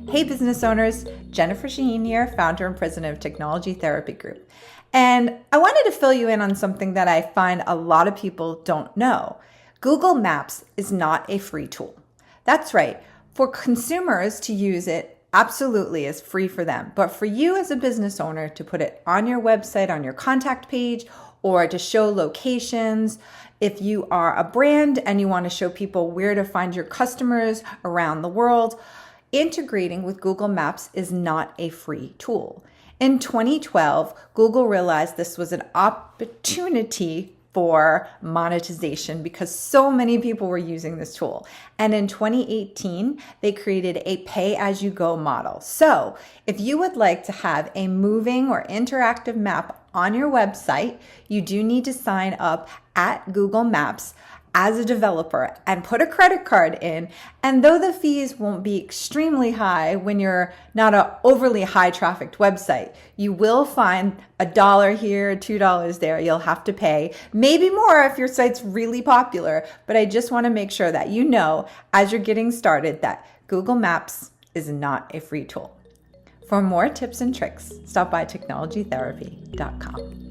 Hey business owners, Jennifer Shaheen here, founder and president of Technology Therapy Group. And I wanted to fill you in on something that I find a lot of people don't know. Google Maps is not a free tool. That's right. For consumers to use it, absolutely is free for them. But for you as a business owner to put it on your website, on your contact page, or to show locations, if you are a brand and you want to show people where to find your customers around the world, integrating with Google Maps is not a free tool. In 2012, Google realized this was an opportunity for monetization because so many people were using this tool. And in 2018, they created a pay-as-you-go model. So if you would like to have a moving or interactive map on your website, you do need to sign up at Google Maps as a developer and put a credit card in. And though the fees won't be extremely high when you're not an overly high trafficked website, you will find $1 here, $2 there you'll have to pay, maybe more if your site's really popular. But I just want to make sure that you know as you're getting started that Google Maps is not a free tool. For more tips and tricks, stop by technologytherapy.com.